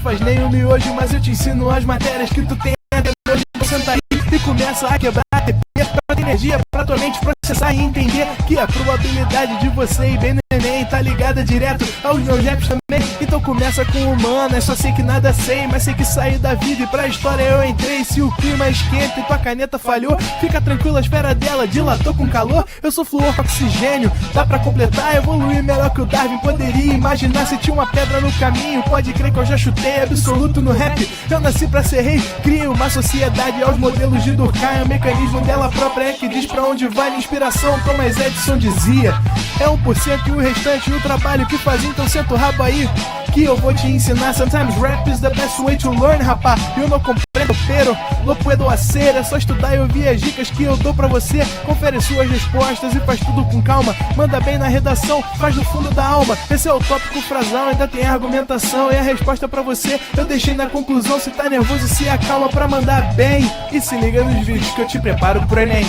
faz nem o miojo, mas eu te ensino as matérias que tu tem até hoje. Senta aí e começa a quebrar pra ter energia pra tua mente processar e entender que a probabilidade de você ir bem no Enem tá ligada direto aos meus raps também. Então começa com humanas, só sei que nada sei, mas sei que saí da vida e pra história eu entrei. Se o clima esquenta e tua caneta falhou, fica tranquila, a esfera dela dilatou com calor. Eu sou fluor com oxigênio, dá pra completar, evoluir melhor que o Darwin poderia imaginar. Se tinha uma pedra no caminho, pode crer que eu já chutei absoluto no rap. Eu nasci pra ser rei, crio uma sociedade aos modelos de Durkheim. O mecanismo dela própria é que diz pra onde vai minha inspiração. Thomas Edison dizia, é 1% e o restante o trabalho que faz. Então senta o rabo aí que eu vou te ensinar. Sometimes rap is the best way to learn, rapá. Eu não compreendo, pero lo puedo hacer. É só estudar e ouvir as dicas que eu dou pra você. Confere suas respostas e faz tudo com calma. Manda bem na redação, faz do fundo da alma. Esse é o tópico frasal, ainda tem argumentação. E a resposta pra você eu deixei na conclusão. Se tá nervoso, se acalma pra mandar bem. E se liga nos vídeos que eu te preparo pro Enem.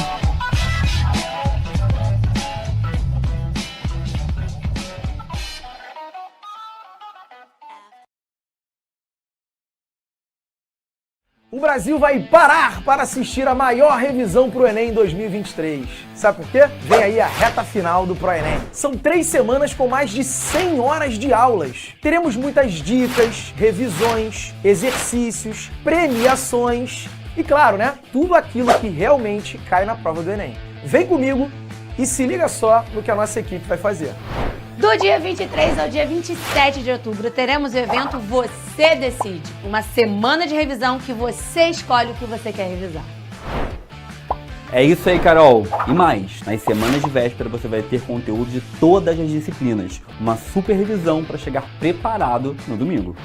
O Brasil vai parar para assistir a maior revisão pro Enem 2023. Sabe por quê? Vem aí a reta final do ProEnem. São 3 semanas com mais de 100 horas de aulas. Teremos muitas dicas, revisões, exercícios, premiações e, claro, né, tudo aquilo que realmente cai na prova do Enem. Vem comigo e se liga só no que a nossa equipe vai fazer. Do dia 23 ao dia 27 de outubro, teremos o evento Você Decide. Uma semana de revisão que você escolhe o que você quer revisar. É isso aí, Carol. E mais, nas semanas de véspera você vai ter conteúdo de todas as disciplinas. Uma super revisão para chegar preparado no domingo.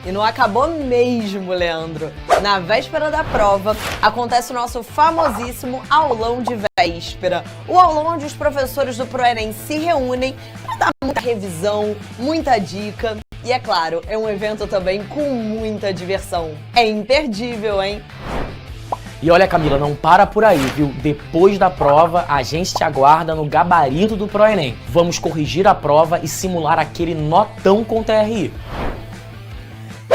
E não acabou mesmo, Leandro. Na véspera da prova, acontece o nosso famosíssimo aulão de véspera. O aulão onde os professores do ProEnem se reúnem para dar muita revisão, muita dica. E é claro, é um evento também com muita diversão. É imperdível, hein? E olha, Camila, não para por aí, viu? Depois da prova, a gente te aguarda no gabarito do ProEnem. Vamos corrigir a prova e simular aquele notão com TRI.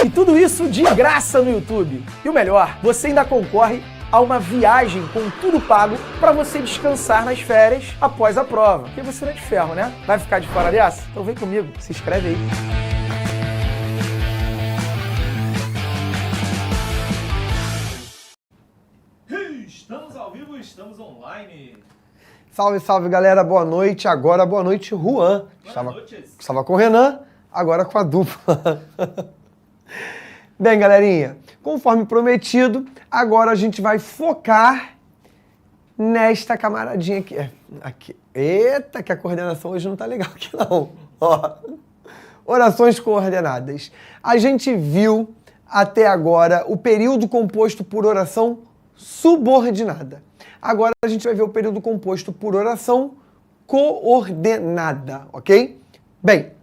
E tudo isso de graça no YouTube. E o melhor, você ainda concorre a uma viagem com tudo pago para você descansar nas férias após a prova. Porque você não é de ferro, né? Vai ficar de fora dessa? Então vem comigo, se inscreve aí. Estamos ao vivo, estamos online. Salve, salve, galera. Boa noite. Agora, boa noite, Juan. Estava com o Renan, agora com a dupla. Bem, galerinha, conforme prometido, agora a gente vai focar nesta camaradinha aqui. Eita, que a coordenação hoje não tá legal aqui não. Ó. Orações coordenadas. A gente viu até agora o período composto por oração subordinada. Agora a gente vai ver o período composto por oração coordenada, ok? Bem,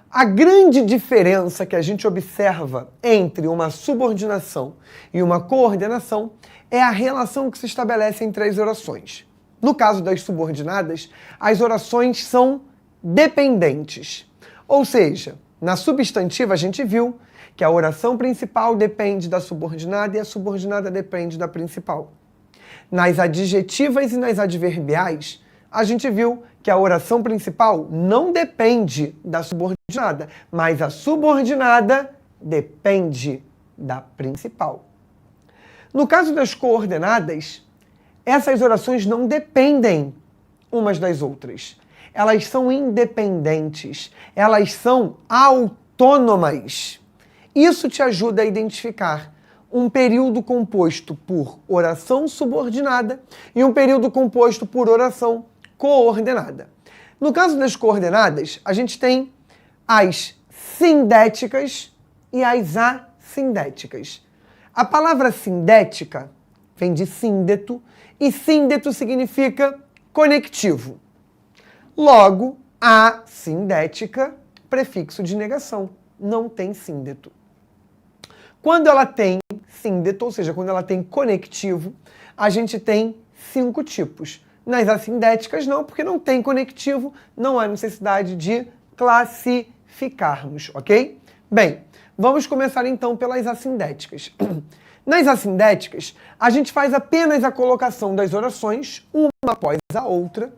a grande diferença que a gente observa entre uma subordinação e uma coordenação é a relação que se estabelece entre as orações. No caso das subordinadas, as orações são dependentes. Ou seja, na substantiva a gente viu que a oração principal depende da subordinada e a subordinada depende da principal. Nas adjetivas e nas adverbiais, a gente viu que a oração principal não depende da subordinada, mas a subordinada depende da principal. No caso das coordenadas, essas orações não dependem umas das outras. Elas são independentes, elas são autônomas. Isso te ajuda a identificar um período composto por oração subordinada e um período composto por oração coordenada. No caso das coordenadas, a gente tem as sindéticas e as assindéticas. A palavra sindética vem de síndeto e síndeto significa conectivo. Logo, a sindética, prefixo de negação, não tem síndeto. Quando ela tem síndeto, ou seja, quando ela tem conectivo, a gente tem 5 tipos. Nas assindéticas não, porque não tem conectivo, não há necessidade de classificarmos, ok? Bem, Vamos começar então pelas assindéticas. Nas assindéticas, a gente faz apenas a colocação das orações, uma após a outra,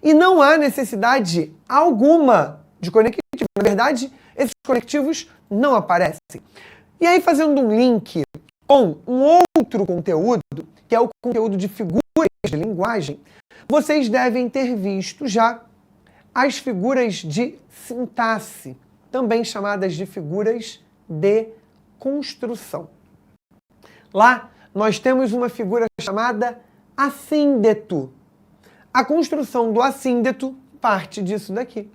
e não há necessidade alguma de conectivo. Na verdade, esses conectivos não aparecem. E aí, fazendo um link com um outro conteúdo, que é o conteúdo de figuras de linguagem, vocês devem ter visto já as figuras de sintaxe, também chamadas de figuras de construção. Lá, nós temos uma figura chamada assíndeto. A construção do assíndeto parte disso daqui,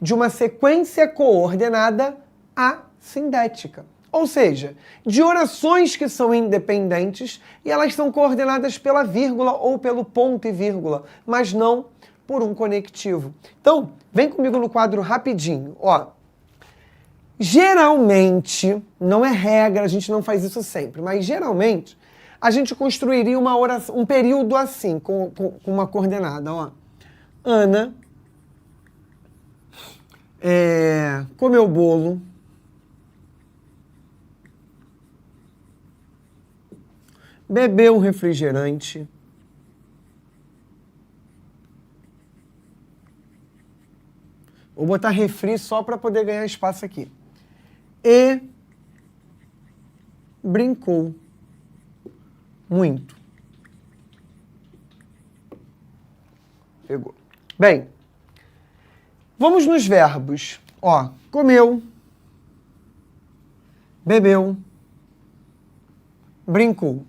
de uma sequência coordenada assindética. Ou seja, de orações que são independentes e elas são coordenadas pela vírgula ou pelo ponto e vírgula, mas não por um conectivo. Então, vem comigo no quadro rapidinho. Ó, geralmente, não é regra, a gente não faz isso sempre, mas geralmente a gente construiria uma oração, um período assim, com uma coordenada. Ó. Ana comeu bolo. Bebeu um refrigerante. Vou botar refri só para poder ganhar espaço aqui. E brincou muito. Pegou. Bem, vamos nos verbos. Ó, comeu, bebeu, brincou.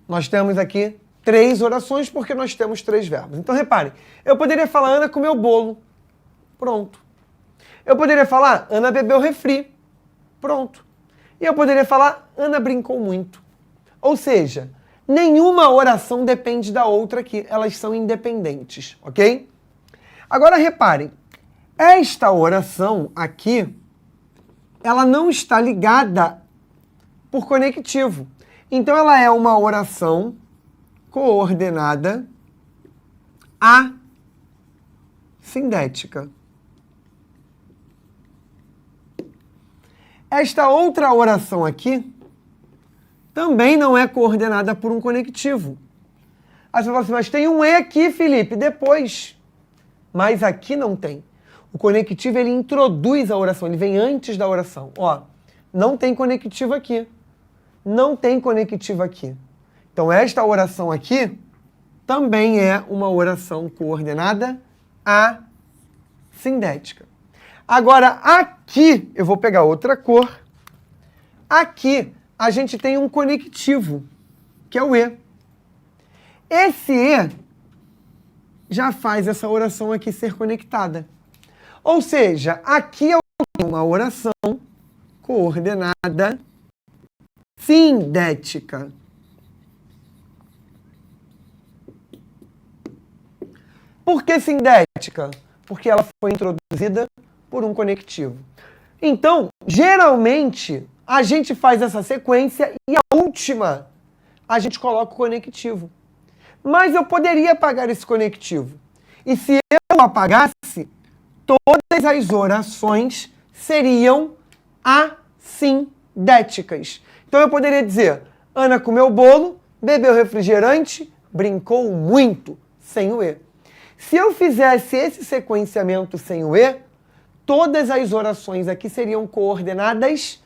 Nós temos aqui 3 orações porque nós temos 3 verbos. Então, reparem, eu poderia falar Ana comeu bolo. Pronto. Eu poderia falar Ana bebeu refri. Pronto. E eu poderia falar Ana brincou muito. Ou seja, nenhuma oração depende da outra aqui. Elas são independentes, ok? Agora, reparem, esta oração aqui, ela não está ligada por conectivo. Então, ela é uma oração coordenada assindética. Esta outra oração aqui também não é coordenada por um conectivo. Aí você fala assim, mas tem um E aqui, Felipe, depois. Mas aqui não tem. O conectivo, ele introduz a oração, ele vem antes da oração. Ó, não tem conectivo aqui. Não tem conectivo aqui. Então, esta oração aqui também é uma oração coordenada assindética. Agora, aqui, eu vou pegar outra cor. Aqui, a gente tem um conectivo, que é o E. Esse E já faz essa oração aqui ser conectada. Ou seja, aqui eu tenho uma oração coordenada sindética. Por que sindética? Porque ela foi introduzida por um conectivo. Então, geralmente, a gente faz essa sequência e a última a gente coloca o conectivo. Mas eu poderia apagar esse conectivo. E se eu apagasse, todas as orações seriam assindéticas. Então eu poderia dizer, Ana comeu bolo, bebeu refrigerante, brincou muito, sem o E. Se eu fizesse esse sequenciamento sem o E, todas as orações aqui seriam coordenadas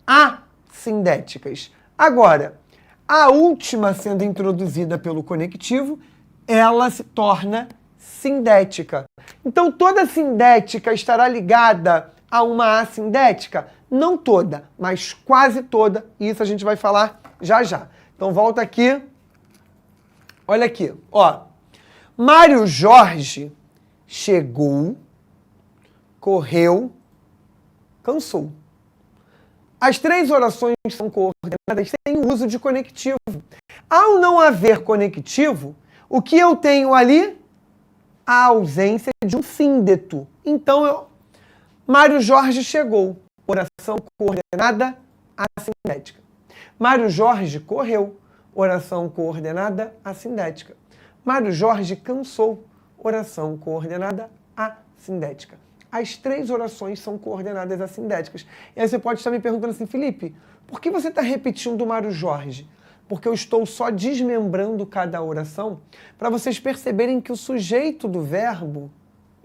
assindéticas. Agora, a última sendo introduzida pelo conectivo, ela se torna sindética. Então, toda sindética estará ligada a uma assindética? Não toda, mas quase toda. E isso a gente vai falar já já. Então, volta aqui. Olha aqui, ó. Mário Jorge chegou, correu, cansou. As 3 orações são coordenadas sem o uso de conectivo. Ao não haver conectivo, o que eu tenho ali? A ausência de um síndeto. Então, Mário Jorge chegou. Oração coordenada assindética. Mário Jorge correu. Oração coordenada assindética. Mário Jorge cansou. Oração coordenada assindética. as 3 orações são coordenadas assindéticas. E aí você pode estar me perguntando assim, Felipe, por que você está repetindo o Mário Jorge? Porque eu estou só desmembrando cada oração para vocês perceberem que o sujeito do verbo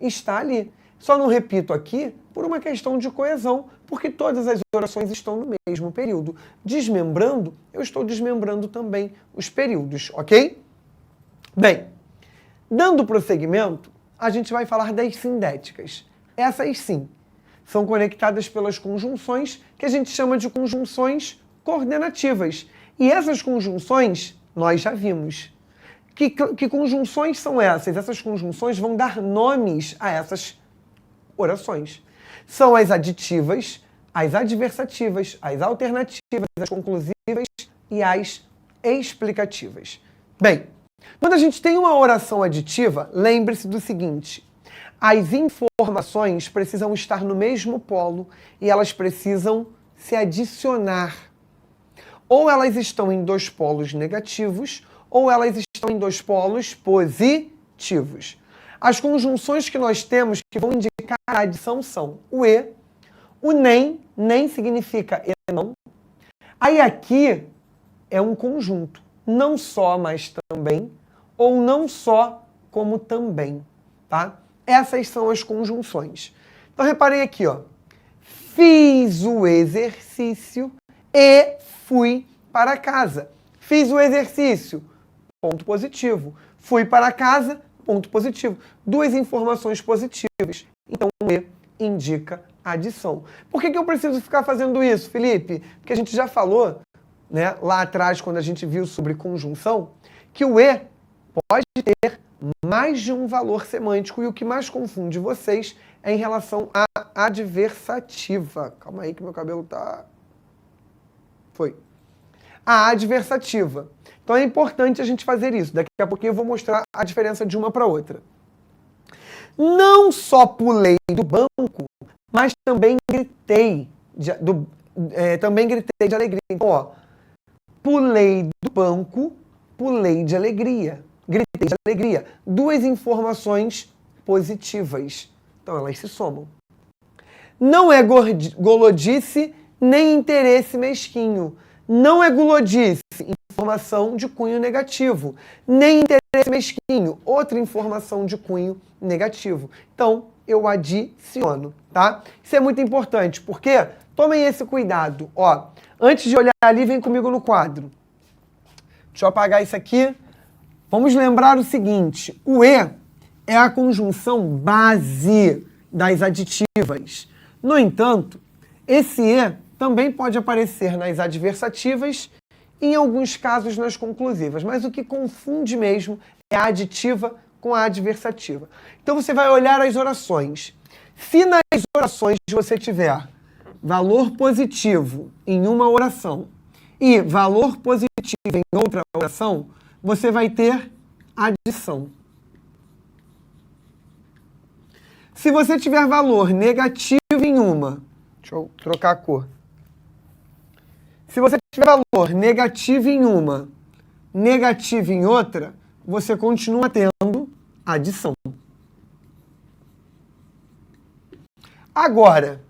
está ali. Só não repito aqui por uma questão de coesão, porque todas as orações estão no mesmo período. Desmembrando, eu estou desmembrando também os períodos, ok? Bem, dando prosseguimento, a gente vai falar das sindéticas. Essas sim, são conectadas pelas conjunções que a gente chama de conjunções coordenativas. E essas conjunções, nós já vimos. Que conjunções são essas? Essas conjunções vão dar nomes a essas orações. São as aditivas, as adversativas, as alternativas, as conclusivas e as explicativas. Bem, quando a gente tem uma oração aditiva, lembre-se do seguinte: as informações precisam estar no mesmo polo e elas precisam se adicionar. Ou elas estão em 2 polos negativos, ou elas estão em 2 polos positivos. As conjunções que nós temos que vão indicar a adição são o e, o nem significa e não. Aí aqui é um conjunto, não só, mas também, ou não só, como também, tá? Essas são as conjunções. Então reparem aqui, ó. Fiz o exercício e fui para casa. Fiz o exercício, ponto positivo. Fui para casa, ponto positivo. 2 informações positivas. Então, o E indica adição. Por que eu preciso ficar fazendo isso, Felipe? Porque a gente já falou, né, lá atrás, quando a gente viu sobre conjunção, que o E pode ter mais de um valor semântico e o que mais confunde vocês é em relação à adversativa. Calma aí que meu cabelo tá... Foi. A adversativa. Então é importante a gente fazer isso. Daqui a pouquinho eu vou mostrar a diferença de uma para outra. Não só pulei do banco, mas também gritei de alegria. Então, ó, pulei do banco, pulei de alegria. Gritei de alegria. 2 informações positivas. Então elas se somam. Não é golodice nem interesse mesquinho. Não é gulodice, informação de cunho negativo. Nem interesse mesquinho, outra informação de cunho negativo. Então, eu adiciono, tá? Isso é muito importante, porque tomem esse cuidado. Ó, antes de olhar ali, vem comigo no quadro. Deixa eu apagar isso aqui. Vamos lembrar o seguinte, o E é a conjunção base das aditivas. No entanto, esse E também pode aparecer nas adversativas e, em alguns casos, nas conclusivas. Mas o que confunde mesmo é a aditiva com a adversativa. Então, você vai olhar as orações. Se nas orações você tiver valor positivo em uma oração e valor positivo em outra oração, você vai ter adição. Se você tiver valor negativo em uma, deixa eu trocar a cor. Se você tiver valor negativo em uma, negativo em outra, você continua tendo adição. Agora,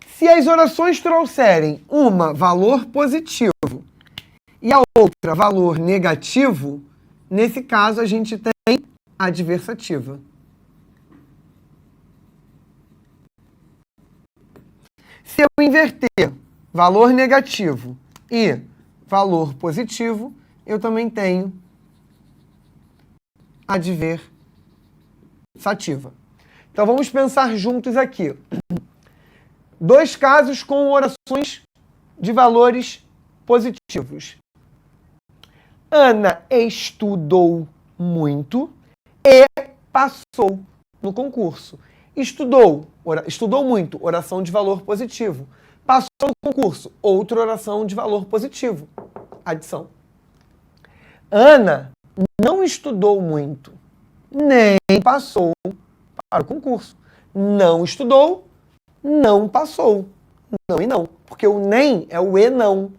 se as orações trouxerem uma valor positivo e a outra valor negativo, nesse caso a gente tem adversativa. Se eu inverter valor negativo e valor positivo, eu também tenho adversativa. Então vamos pensar juntos aqui. 2 casos com orações de valores positivos. Ana estudou muito e passou no concurso. Estudou muito, oração de valor positivo. Passou no concurso, outra oração de valor positivo, adição. Ana não estudou muito, nem passou para o concurso. Não estudou, não passou. Não e não, porque o nem é o e não.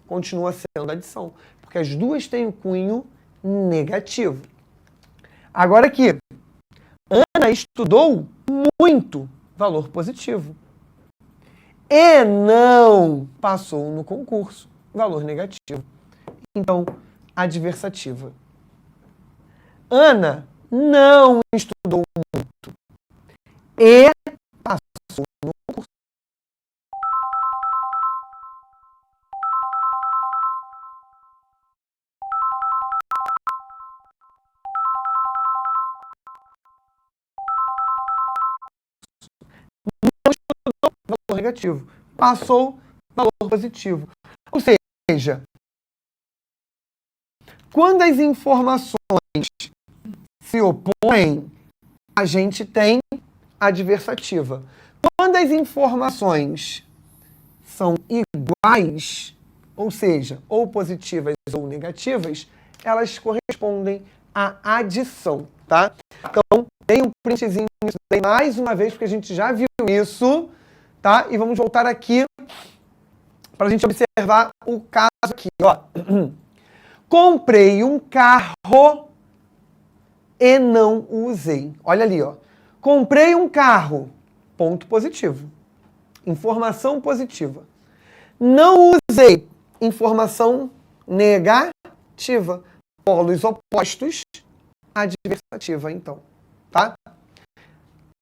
Continua sendo adição, porque as duas têm o cunho negativo. Agora aqui, Ana estudou muito valor positivo. E não passou no concurso, valor negativo. Então, adversativa. Ana não estudou muito e passou no concurso. Não estudou, valor negativo. Passou, valor positivo. Ou seja, quando as informações se opõem, a gente tem adversativa. Quando as informações são iguais, ou seja, ou positivas ou negativas, elas correspondem à adição, tá? Então, tem um printzinho nisso daí mais uma vez, porque a gente já viu isso, tá? E vamos voltar aqui para a gente observar o caso aqui, ó. Comprei um carro e não o usei. Olha ali, ó. Comprei um carro. Ponto positivo. Informação positiva. Não usei. Informação negativa. Polos opostos. Adversativa, então. Tá?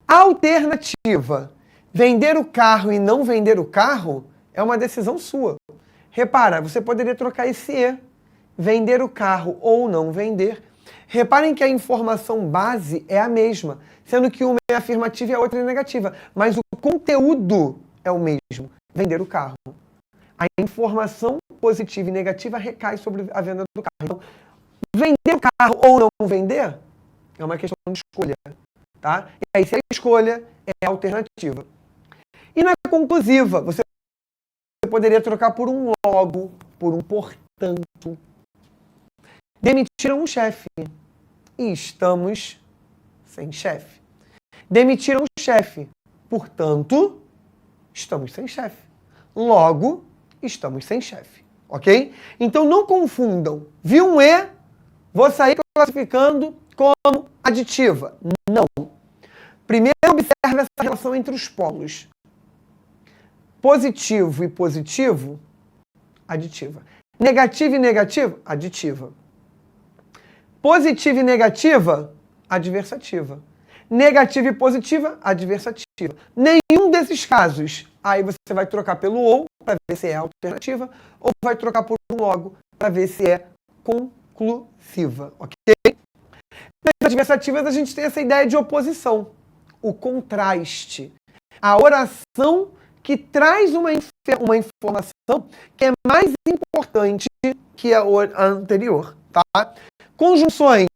Alternativa. Vender o carro e não vender o carro é uma decisão sua. Repara, você poderia trocar esse E. Vender o carro ou não vender. Reparem que a informação base é a mesma, sendo que uma é afirmativa e a outra é negativa. Mas o conteúdo é o mesmo. Vender o carro. A informação positiva e negativa recai sobre a venda do carro. Então, vender o carro ou não vender é uma questão de escolha. Tá? E aí, se a escolha é alternativa. E na conclusiva, você poderia trocar por um logo, por um portanto. Demitiram um chefe e estamos sem chefe. Demitiram o chefe, portanto, estamos sem chefe. Logo, estamos sem chefe, ok? Então não confundam. Viu um E, vou sair classificando como aditiva. Não. Primeiro observe essa relação entre os polos. Positivo e positivo, aditiva. Negativo e negativo, aditiva. Positiva e negativa, adversativa. Negativa e positiva, adversativa. Nenhum desses casos, aí você vai trocar pelo ou para ver se é alternativa, ou vai trocar por um logo para ver se é conclusiva, ok? Nas adversativas a gente tem essa ideia de oposição, o contraste, a oração que traz uma informação que é mais importante que a anterior, tá? Conjunções,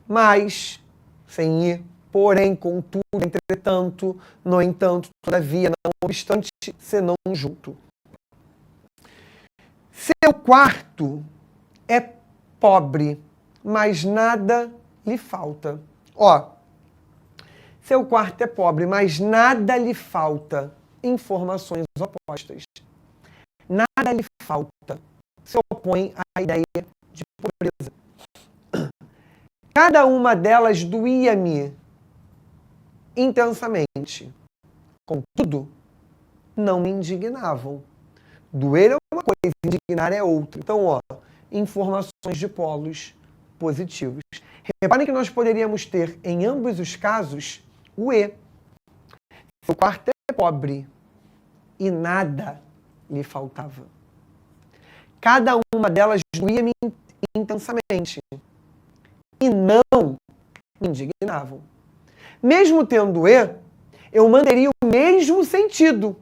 mas, sem i, porém, contudo, entretanto, no entanto, todavia, não obstante, senão junto. Seu quarto é pobre, mas nada lhe falta. Ó, seu quarto é pobre, mas nada lhe falta. Informações opostas. Nada lhe falta. Se opõe à ideia de pobreza. Cada uma delas doía-me intensamente. Contudo, não me indignavam. Doer é uma coisa, indignar é outra. Então, ó, informações de polos positivos. Reparem que nós poderíamos ter, em ambos os casos, o E. Seu quarto é pobre e nada lhe faltava. Cada uma delas doía-me intensamente e não me indignavam. Mesmo tendo E, eu manteria o mesmo sentido.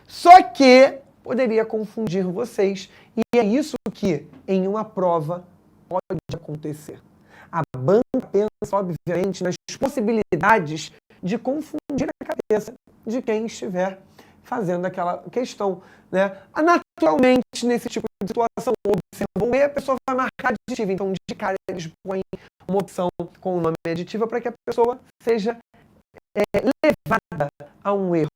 Só que poderia confundir vocês. E é isso que, em uma prova, pode acontecer. A banca pensa, obviamente, nas possibilidades de confundir a cabeça de quem estiver fazendo aquela questão, né? Naturalmente, nesse tipo de situação, observam E, a pessoa vai marcar aditiva. Então, de cara, eles põem uma opção com o nome aditiva para que a pessoa seja levada a um erro,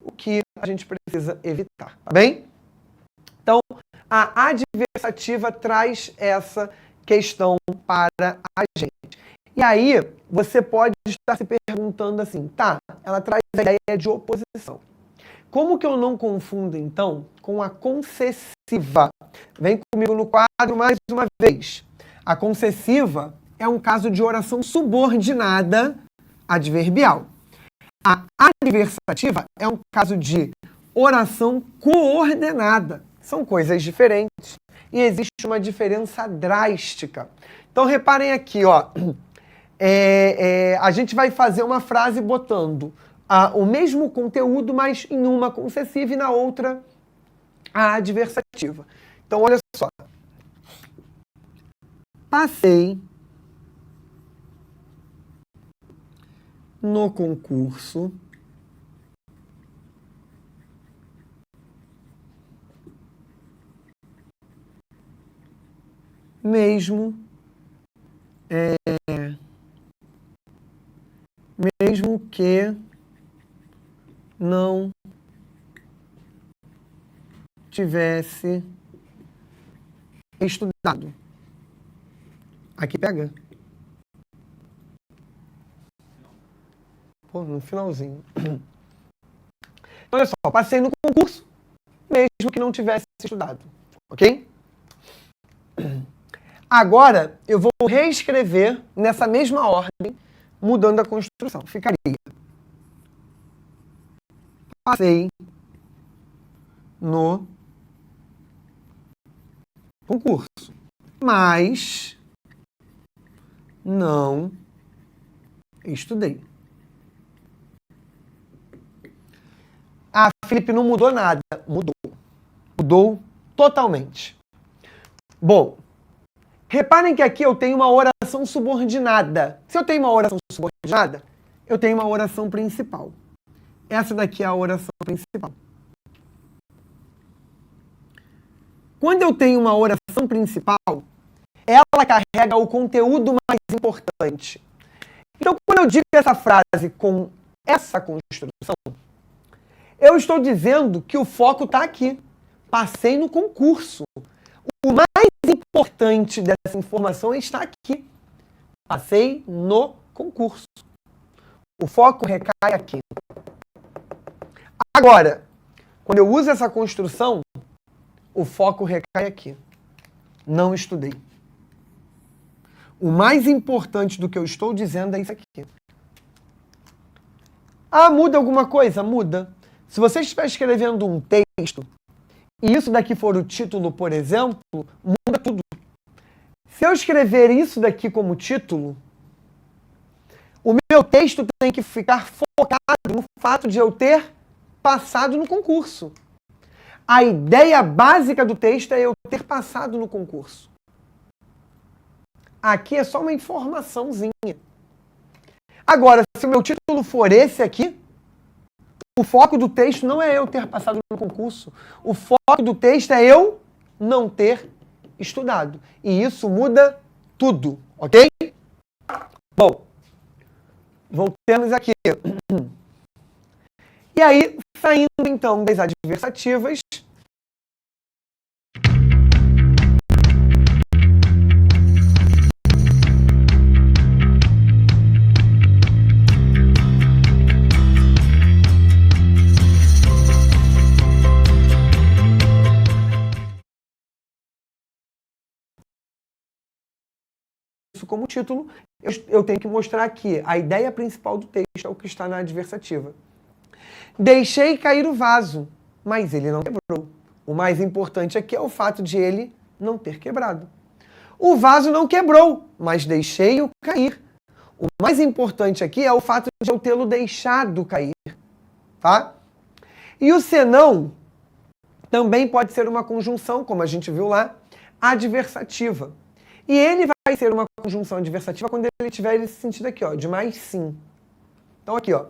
o que a gente precisa evitar, tá bem? Então, a adversativa traz essa questão para a gente. E aí, você pode estar se perguntando assim, tá, ela traz a ideia de oposição. Como que eu não confundo, então, com a concessiva? Vem comigo no quadro mais uma vez. A concessiva é um caso de oração subordinada adverbial. A adversativa é um caso de oração coordenada. São coisas diferentes e existe uma diferença drástica. Então, reparem aqui, ó. A gente vai fazer uma frase botando o mesmo conteúdo, mas em uma concessiva e na outra a adversativa. Então, olha só. Passei no concurso mesmo que não tivesse estudado. Aqui pega. Pô, no finalzinho. Olha só, passei no concurso, mesmo que não tivesse estudado. Ok? Agora, eu vou reescrever nessa mesma ordem, mudando a construção. Ficaria: passei no concurso, mas não estudei. Ah, Felipe, não mudou nada. Mudou. Mudou totalmente. Bom, reparem que aqui eu tenho uma oração subordinada. Se eu tenho uma oração subordinada, eu tenho uma oração principal. Essa daqui é a oração principal. Quando eu tenho uma oração principal, ela carrega o conteúdo mais importante. Então, quando eu digo essa frase com essa construção, eu estou dizendo que o foco está aqui. Passei no concurso. O mais importante dessa informação está aqui. Passei no concurso. O foco recai aqui. Agora, quando eu uso essa construção, o foco recai aqui. Não estudei. O mais importante do que eu estou dizendo é isso aqui. Ah, muda alguma coisa? Muda. Se você estiver escrevendo um texto, e isso daqui for o título, por exemplo, muda tudo. Se eu escrever isso daqui como título, o meu texto tem que ficar focado no fato de eu ter passado no concurso. A ideia básica do texto é eu ter passado no concurso. Aqui é só uma informaçãozinha. Agora, se o meu título for esse aqui, o foco do texto não é eu ter passado no concurso. O foco do texto é eu não ter estudado. E isso muda tudo, ok? Bom, voltemos aqui. E aí, saindo então das adversativas, como título, eu tenho que mostrar que a ideia principal do texto é o que está na adversativa. Deixei cair o vaso, mas ele não quebrou. O mais importante aqui é o fato de ele não ter quebrado. O vaso não quebrou, mas deixei-o cair. O mais importante aqui é o fato de eu tê-lo deixado cair. Tá? E o senão também pode ser uma conjunção, como a gente viu lá, adversativa. E ele vai ser uma conjunção adversativa quando ele tiver esse sentido aqui, ó, de mais sim. Então aqui, ó.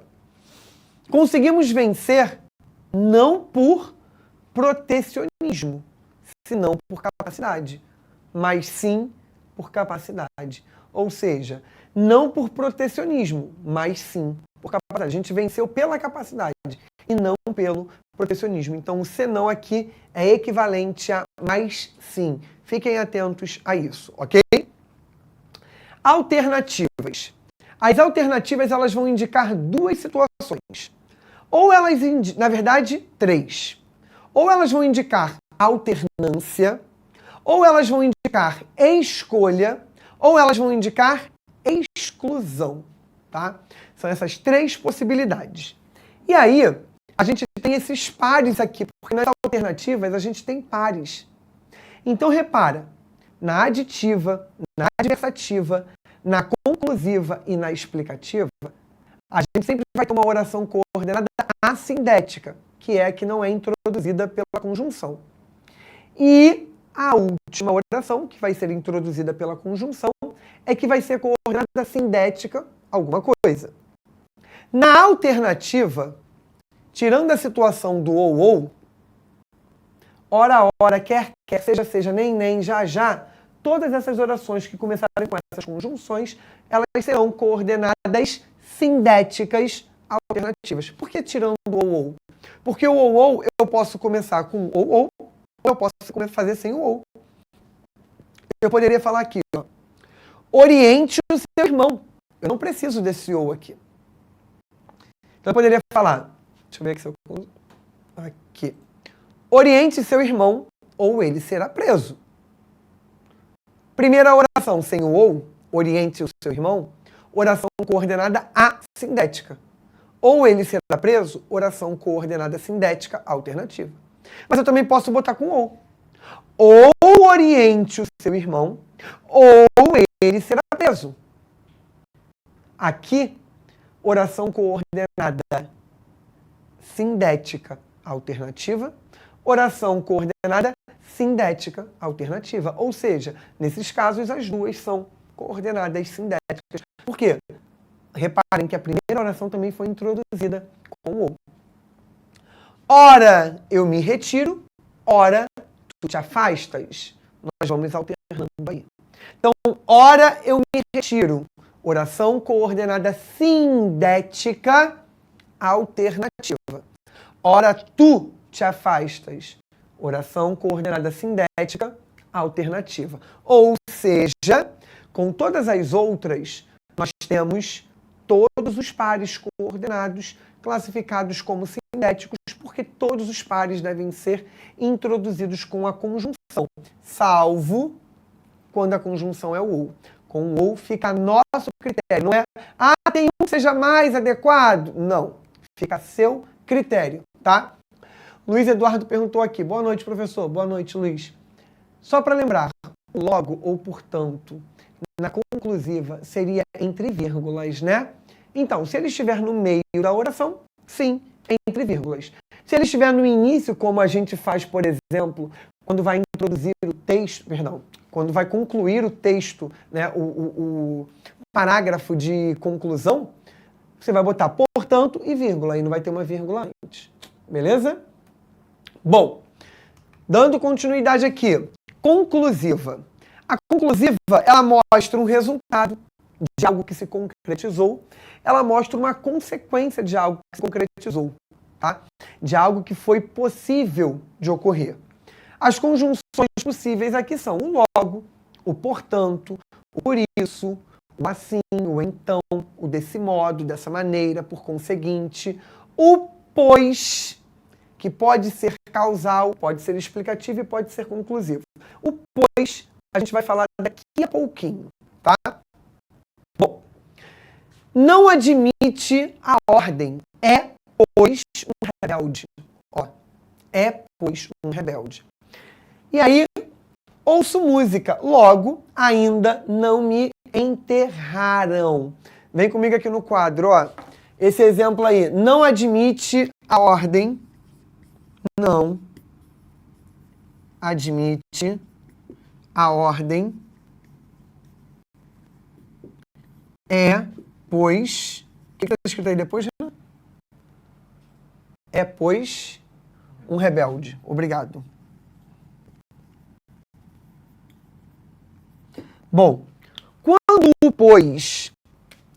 Conseguimos vencer não por protecionismo, senão por capacidade, mas sim por capacidade. Ou seja, não por protecionismo, mas sim por capacidade. A gente venceu pela capacidade e não pelo protecionismo. Então o senão aqui é equivalente a mais sim. Fiquem atentos a isso, ok? Alternativas. As alternativas elas vão indicar duas situações. Ou elas, na verdade, três. Ou elas vão indicar alternância, ou elas vão indicar escolha, ou elas vão indicar exclusão, tá? São essas três possibilidades. E aí, a gente tem esses pares aqui, porque nas alternativas a gente tem pares. Então, repara, na aditiva, na adversativa, na conclusiva e na explicativa, a gente sempre vai ter uma oração coordenada assindética, que é a que não é introduzida pela conjunção. E a última oração, que vai ser introduzida pela conjunção, é que vai ser coordenada sindética alguma coisa. Na alternativa, tirando a situação do ou, ora, quer, seja, nem, já, todas essas orações que começarem com essas conjunções, elas serão coordenadas sindéticas alternativas. Por que tirando o ou? Porque o ou eu posso começar com ou eu posso fazer sem o ou. Eu poderia falar aqui, ó, oriente o seu irmão. Eu não preciso desse ou aqui. Então eu poderia falar, deixa eu ver aqui se eu... Aqui. Oriente seu irmão ou ele será preso. Primeira oração sem o ou, oriente o seu irmão, oração coordenada assindética. Ou ele será preso, oração coordenada sindética alternativa. Mas eu também posso botar com ou. Ou oriente o seu irmão, ou ele será preso. Aqui, oração coordenada sindética alternativa, oração coordenada sindética alternativa. Ou seja, nesses casos, as duas são coordenadas sindéticas. Por quê? Reparem que a primeira oração também foi introduzida com o ou. Ora, eu me retiro, ora, tu te afastas. Nós vamos alternando aí. Então, ora, eu me retiro. Oração coordenada sindética alternativa. Ora, tu te afastas. Oração coordenada sindética alternativa. Ou seja, com todas as outras, nós temos todos os pares coordenados classificados como sindéticos, porque todos os pares devem ser introduzidos com a conjunção, salvo quando a conjunção é o ou. Com o ou fica a nosso critério, não é, tem um que seja mais adequado. Não, fica a seu critério, tá? Luiz Eduardo perguntou aqui, boa noite, professor. Boa noite, Luiz. Só para lembrar, logo ou portanto, na conclusiva seria entre vírgulas, né? Então, se ele estiver no meio da oração, sim, entre vírgulas. Se ele estiver no início, como a gente faz, por exemplo, quando vai introduzir o texto, quando vai concluir o texto, né, o parágrafo de conclusão, você vai botar portanto e vírgula, e não vai ter uma vírgula antes. Beleza? Bom, dando continuidade aqui, conclusiva. A conclusiva, ela mostra um resultado de algo que se concretizou, ela mostra uma consequência de algo que se concretizou, tá? De algo que foi possível de ocorrer. As conjunções possíveis aqui são o logo, o portanto, o por isso, o assim, o então, o desse modo, dessa maneira, por conseguinte, o pois, que pode ser causal, pode ser explicativo e pode ser conclusivo. O pois, a gente vai falar daqui a pouquinho, tá? Bom, não admite a ordem. É, pois, um rebelde. Ó, é, pois, um rebelde. E aí, ouço música. Logo, ainda não me enterraram. Vem comigo aqui no quadro, ó. Esse exemplo aí. Não admite a ordem. Não admite a ordem. É, pois... O que está escrito aí depois, Renan? É, pois, um rebelde. Obrigado. Bom, quando o pois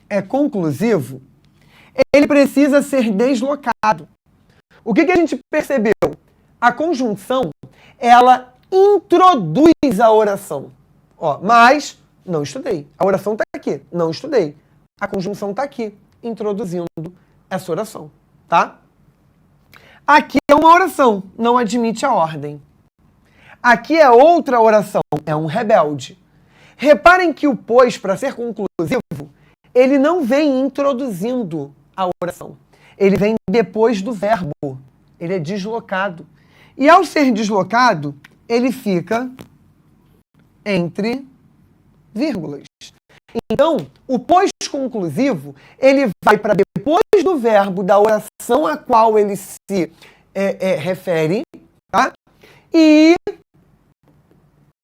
é conclusivo, ele precisa ser deslocado. O que a gente percebeu? A conjunção, ela introduz a oração. Ó, mas Não estudei. A oração está aqui. Não estudei. A conjunção está aqui, introduzindo essa oração, tá? Aqui é uma oração, não admite a ordem. Aqui é outra oração, é um rebelde. Reparem que o pois, para ser conclusivo, ele não vem introduzindo a oração. Ele vem depois do verbo. Ele é deslocado. E ao ser deslocado, ele fica entre vírgulas. Então, o pois conclusivo, ele vai para depois do verbo da oração a qual ele se refere, tá? E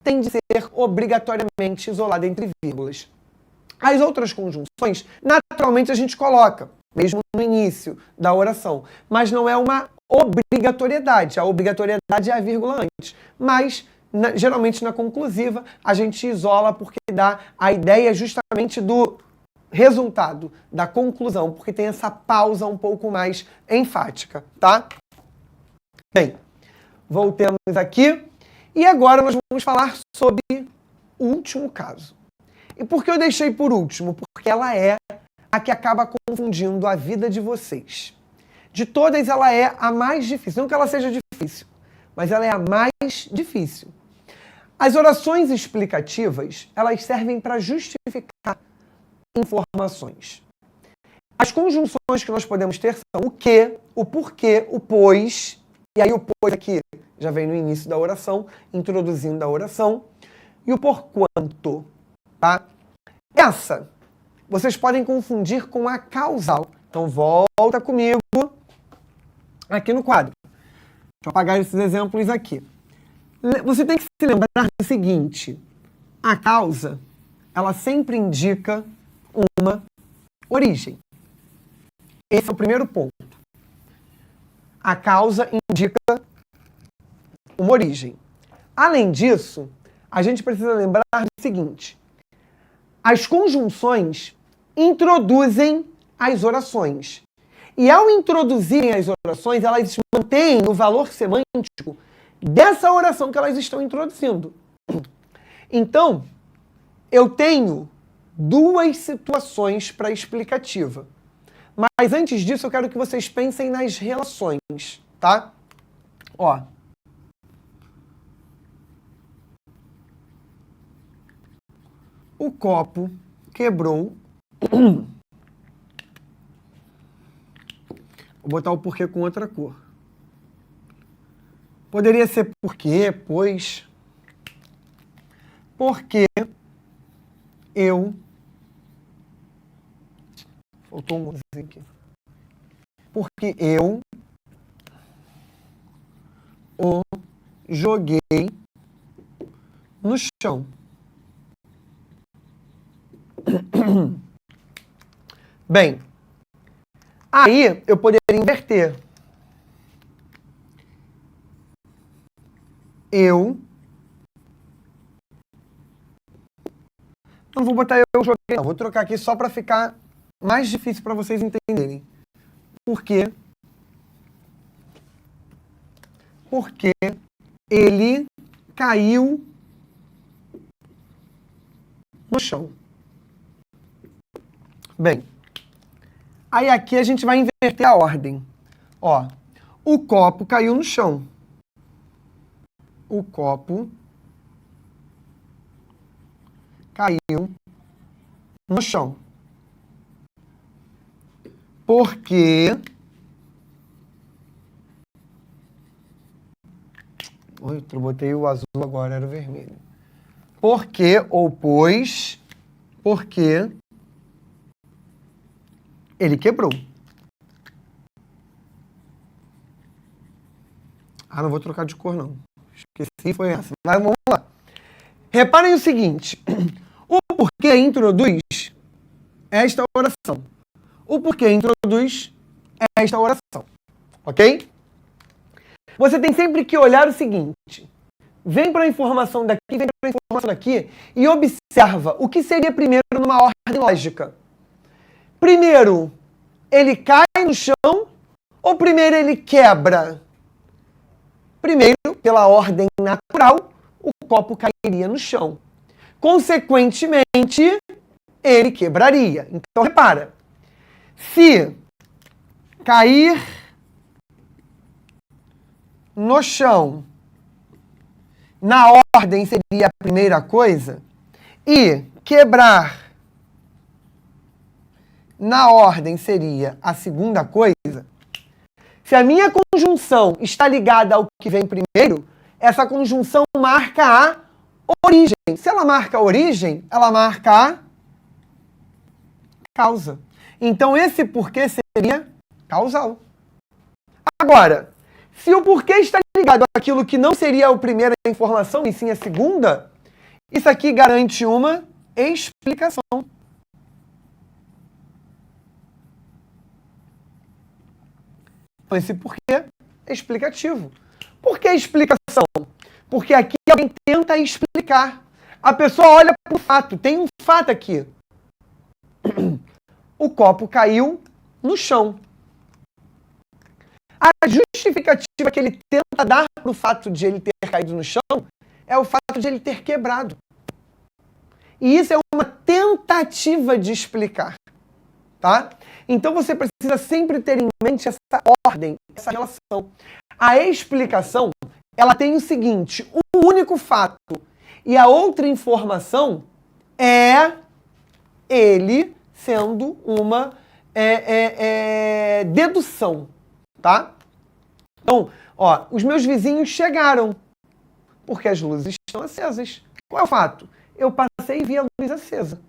tem de ser obrigatoriamente isolado entre vírgulas. As outras conjunções, naturalmente a gente coloca, mesmo no início da oração, mas não é uma obrigatoriedade. A obrigatoriedade é a vírgula antes. Mas, geralmente na conclusiva, a gente isola porque dá a ideia justamente do resultado, da conclusão, porque tem essa pausa um pouco mais enfática, tá? Bem, voltemos aqui. E agora nós vamos falar sobre o último caso. E por que eu deixei por último? Porque ela é a que acaba confundindo a vida de vocês. De todas, ela é a mais difícil. Não que ela seja difícil, mas ela é a mais difícil. As orações explicativas, elas servem para justificar informações. As conjunções que nós podemos ter são o que, o porquê, o pois, e aí o pois aqui já vem no início da oração, introduzindo a oração, e o porquanto, tá? Essa, vocês podem confundir com a causal. Então, volta comigo aqui no quadro. Deixa eu apagar esses exemplos aqui. Você tem que se lembrar do seguinte: a causa, ela sempre indica uma origem. Esse é o primeiro ponto. A causa indica uma origem. Além disso, a gente precisa lembrar do seguinte: as conjunções introduzem as orações. E ao introduzirem as orações, elas mantêm o valor semântico dessa oração que elas estão introduzindo. Então, eu tenho duas situações para explicativa. Mas antes disso, eu quero que vocês pensem nas relações, tá? Ó. O copo quebrou. Vou botar o porquê com outra cor. Poderia ser porque, pois. Porque eu... Faltou um aqui. Porque eu o joguei no chão. Bem, aí eu poderia inverter. Eu não vou botar eu joguei, não. Vou trocar aqui só para ficar mais difícil para vocês entenderem. Porque ele caiu no chão. Bem, aí aqui a gente vai inverter a ordem. Ó, o copo caiu no chão. O copo caiu no chão. Porque eu botei o azul agora, era o vermelho. Porque ou pois, porque ele quebrou. Ah, não vou trocar de cor, não. Esqueci, foi essa. Mas vamos lá. Reparem o seguinte. O porquê introduz esta oração. O porquê introduz esta oração. Ok? Você tem sempre que olhar o seguinte. Vem para a informação daqui, vem para a informação daqui e observa o que seria primeiro numa ordem lógica. Primeiro, ele cai no chão ou primeiro ele quebra? Primeiro, pela ordem natural, o copo cairia no chão. Consequentemente, ele quebraria. Então, repara, se cair no chão na ordem seria a primeira coisa e quebrar na ordem seria a segunda coisa, se a minha conjunção está ligada ao que vem primeiro, essa conjunção marca a origem. Se ela marca a origem, ela marca a causa. Então, esse porquê seria causal. Agora, se o porquê está ligado àquilo que não seria a primeira informação, e sim a segunda, isso aqui garante uma explicação. Então, esse porquê é explicativo. Por que explicação? Porque aqui alguém tenta explicar. A pessoa olha para o fato. Tem um fato aqui. O copo caiu no chão. A justificativa que ele tenta dar para o fato de ele ter caído no chão é o fato de ele ter quebrado. E isso é uma tentativa de explicar. Tá? Então você precisa sempre ter em mente essa ordem, essa relação. A explicação, ela tem o seguinte, um único fato e a outra informação é ele sendo uma dedução, tá? Então, ó, os meus vizinhos chegaram porque as luzes estão acesas. Qual é o fato? Eu passei e vi a luz acesa.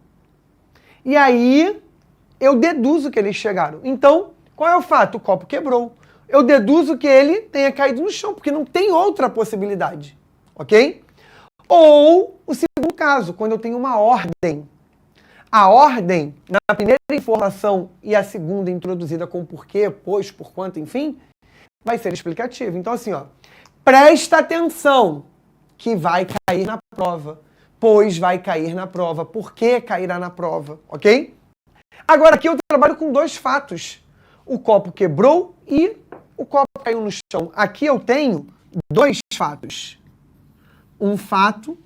E aí eu deduzo que eles chegaram. Então, qual é o fato? O copo quebrou. Eu deduzo que ele tenha caído no chão, porque não tem outra possibilidade. Ok? Ou o segundo caso, quando eu tenho uma ordem. A ordem, na primeira informação e a segunda introduzida com porquê, pois, por quanto, enfim, vai ser explicativa. Então, assim, ó, presta atenção que vai cair na prova. Pois vai cair na prova. Por que cairá na prova? Ok? Agora, aqui eu trabalho com dois fatos. O copo quebrou e o copo caiu no chão. Aqui eu tenho dois fatos. Um fato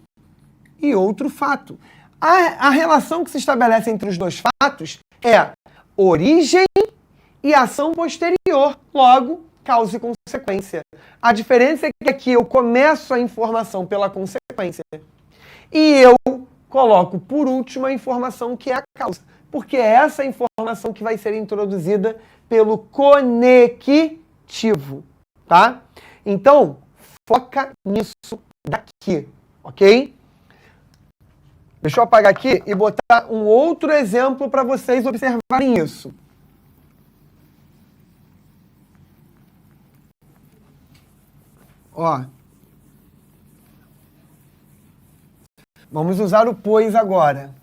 e outro fato. A relação que se estabelece entre os dois fatos é origem e ação posterior. Logo, causa e consequência. A diferença é que aqui eu começo a informação pela consequência e eu coloco por último a informação que é a causa. Porque é essa informação que vai ser introduzida pelo conectivo, tá? Então, foca nisso daqui, ok? Deixa eu apagar aqui e botar um outro exemplo para vocês observarem isso. Ó. Vamos usar o pois agora.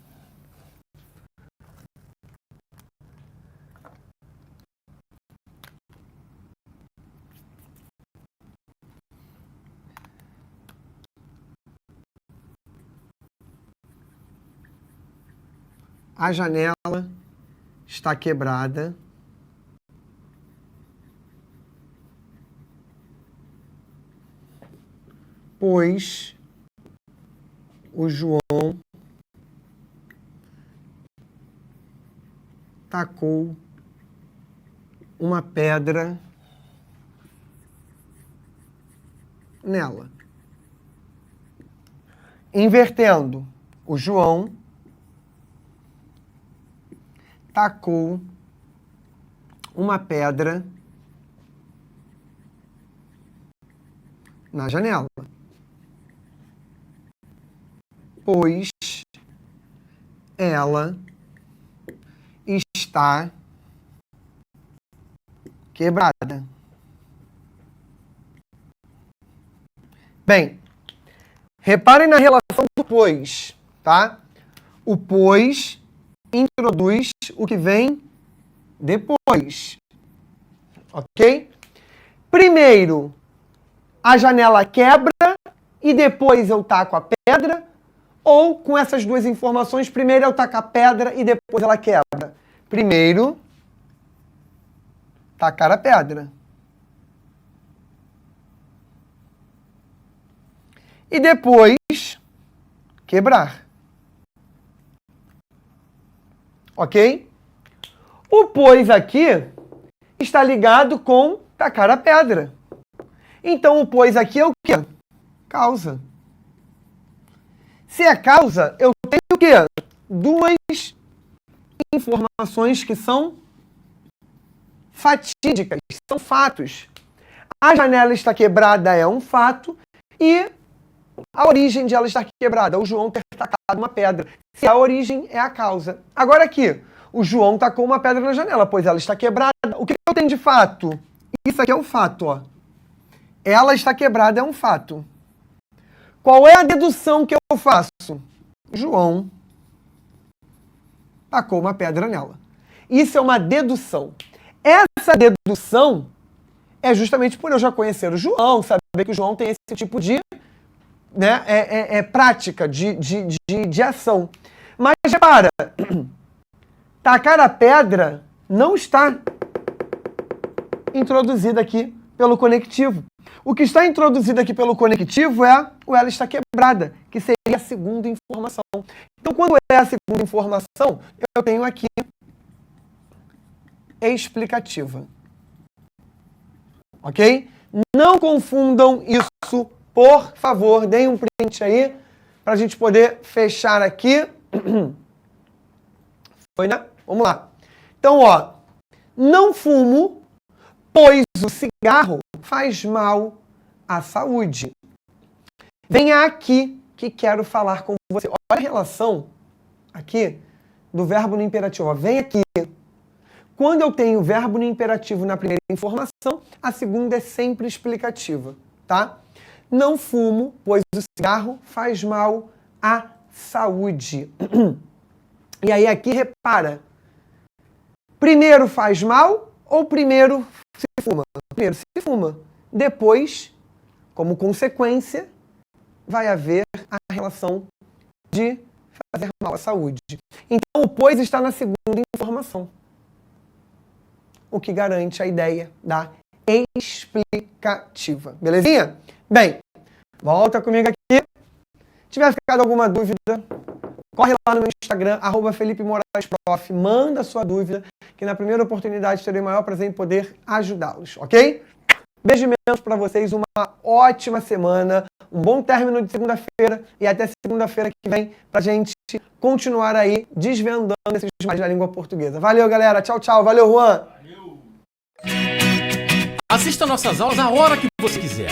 A janela está quebrada. Pois o João tacou uma pedra nela. Invertendo, o João tacou uma pedra na janela, pois ela está quebrada. Bem, reparem na relação do pois, tá? O pois introduz o que vem depois, ok? Primeiro, a janela quebra e depois eu taco a pedra, ou com essas duas informações, primeiro eu taco a pedra e depois ela quebra. Primeiro, tacar a pedra. E depois, quebrar. ok? O pois aqui está ligado com tacar a pedra. Então, o pois aqui é o quê? Causa. Se é causa, eu tenho o quê? Duas informações que são fatídicas, são fatos. A janela está quebrada é um fato e a origem de ela estar quebrada, o João ter tacado uma pedra. Se a origem é a causa. Agora aqui, o João tacou uma pedra na janela, pois ela está quebrada. O que eu tenho de fato? Isso aqui é um fato, ó. Ela está quebrada é um fato. Qual é a dedução que eu faço? João tacou uma pedra nela. Isso é uma dedução. Essa dedução é justamente por eu já conhecer o João, saber que o João tem esse tipo de prática, de ação. Mas repara, tacar a pedra não está introduzida aqui pelo conectivo. O que está introduzido aqui pelo conectivo é o ela está quebrada, que seria a segunda informação. Então, quando é a segunda informação, eu tenho aqui explicativa. Ok? Não confundam isso, por favor. Deem um print aí, para a gente poder fechar aqui. Foi, né? Vamos lá. Então, ó, não fumo, pois o cigarro faz mal à saúde. Venha aqui que quero falar com você. Olha a relação aqui do verbo no imperativo. Ó, vem aqui. Quando eu tenho o verbo no imperativo na primeira informação, a segunda é sempre explicativa, tá? Não fumo, pois o cigarro faz mal à saúde. E aí aqui repara. Primeiro faz mal ou primeiro se fuma? Primeiro se fuma. Depois, como consequência, vai haver a relação de fazer mal à saúde. Então, o pois está na segunda informação. O que garante a ideia da explicativa. Belezinha? Bem, volta comigo aqui. Se tiver ficado alguma dúvida, corre lá no meu Instagram, @FelipeMoraesProf, manda sua dúvida, que na primeira oportunidade terei o maior prazer em poder ajudá-los, ok? Beijo imenso para vocês, uma ótima semana, um bom término de segunda-feira e até segunda-feira que vem pra gente continuar aí desvendando esses mais da língua portuguesa. Valeu, galera. Tchau, tchau. Valeu, Juan. Assista nossas aulas a hora que você quiser.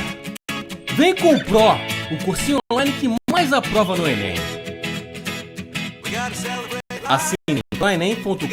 Vem com o Pro, o cursinho online que mais aprova no Enem. Assine proenem.com.br.